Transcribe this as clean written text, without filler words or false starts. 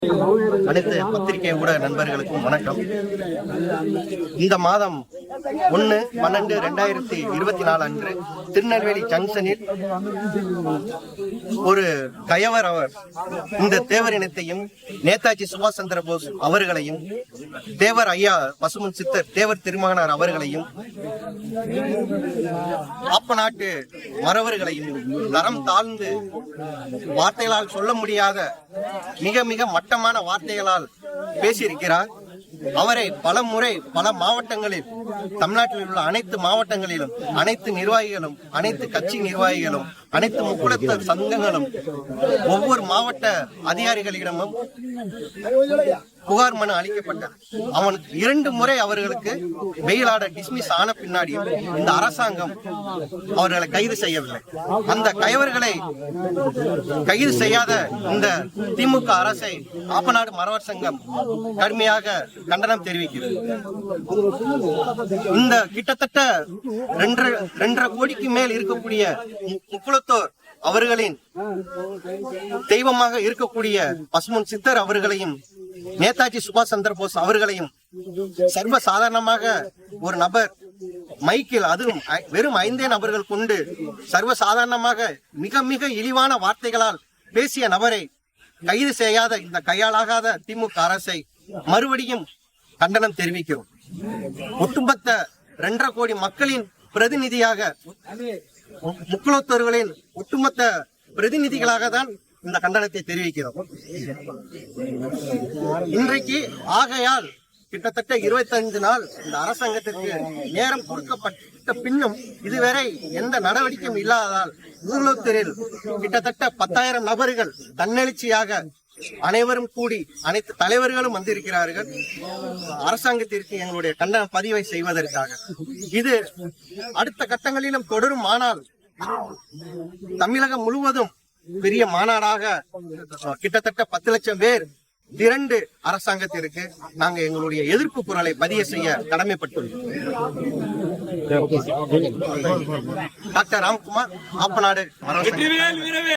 அனைத்து பத்திரிகை ஊடக நண்பர்களுக்கும் வணக்கம். இந்த மாதம் 1/12/2024 அன்று திருநெல்வேலி ஜங்ஷனில் ஒரு கயவர் அவர் இந்த தேவர் இனத்தையும் நேதாஜி சுபாஷ் சந்திர போஸ் அவர்களையும் தேவர் ஐயா பசுமன் சித்தர் தேவர் திருமகனார் அவர்களையும் ஆப்ப நாட்டு மறவர்களையும் தரம் தாழ்ந்து வார்த்தைகளால் சொல்ல முடியாத மிக மிக மட்டமான வார்த்தைகளால் பேசியிருக்கிறார். அவரை பல முறை பல மாவட்டங்களில் தமிழ்நாட்டில் உள்ள அனைத்து மாவட்டங்களிலும் அனைத்து நிர்வாகிகளும் அனைத்து கட்சி நிர்வாகிகளும் அனைத்து முக்குளத்தர் சங்கங்களும் ஒவ்வொரு மாவட்ட அதிகாரிகளிடமும் புகார் மனு அளிக்கப்பட்டது. அவனுக்கு 2 முறை அவர்களுக்கு பெயில் ஆர்டர் டிஸ்மிஸ் ஆன பின்னாடியும் இந்த அரசாங்கம் அவர்களை கைது செய்யவில்லை. அந்த கயவர்களை கைது செய்யாத இந்த திமுக அரசை ஆப்பநாடு மறவர் சங்கம் கடுமையாக கண்டனம் தெரிவிக்கிறது. இந்த கிட்டத்தட்ட 2.5 கோடிக்கு மேல் இருக்கக்கூடிய முக்குளத்தோர் அவர்களின் தெய்வமாக இருக்கக்கூடிய பசுமன் சித்தர் அவர்களையும் நேதாஜி சுபாஷ் சந்திர போஸ் அவர்களையும் சர்வ சாதாரணமாக ஒரு நபர் மைக்கில், அதுவும் வெறும் 5 நபர்கள் கொண்டு சர்வ சாதாரணமாக மிக மிக இழிவான வார்த்தைகளால் பேசிய நபரை கைது செய்யாத இந்த கையாளாகாத திமுக அரசை மறுபடியும் கண்டனம் தெரிவிக்கிறோம். ஒட்டுமொத்த 2.5 கோடி மக்களின் பிரதிநிதியாக முக்குளத்தோர்களின் ஒட்டுமொத்த பிரதிநிதிகளாக தான் இந்த கண்டனத்தை தெரிவிக்கிறோம். இன்றைக்கு ஆகையால் கிட்டத்தட்ட 25 நாள் இந்த அரசாங்கத்திற்கு நேரம் கொடுக்கப்பட்ட பின்னும் இதுவரை எந்த நடவடிக்கையும் இல்லாததால் முக்குளத்தூரில் கிட்டத்தட்ட 10,000 நபர்கள் தன்னெழுச்சியாக அனைவரும் கூடி அனைத்து தலைவர்களும் வந்திருக்கிறார்கள் அரசாங்கத்திற்கு எங்களுடைய கண்டன பதிவை செய்வதற்காக. இது அடுத்த கட்டங்களிலும் தொடரும். ஆனால் தமிழகம் முழுவதும் பெரிய மாநாடாக கிட்டத்தட்ட 10 லட்சம் பேர் திரண்டு அரசாங்கத்திற்கு நாங்க எங்களுடைய எதிர்ப்பு குரலை பதிவு செய்ய கடமைப்பட்டுள்ளோம். டாக்டர் ராம்குமார், ஆப்பநாடு மறவர் சங்கம்.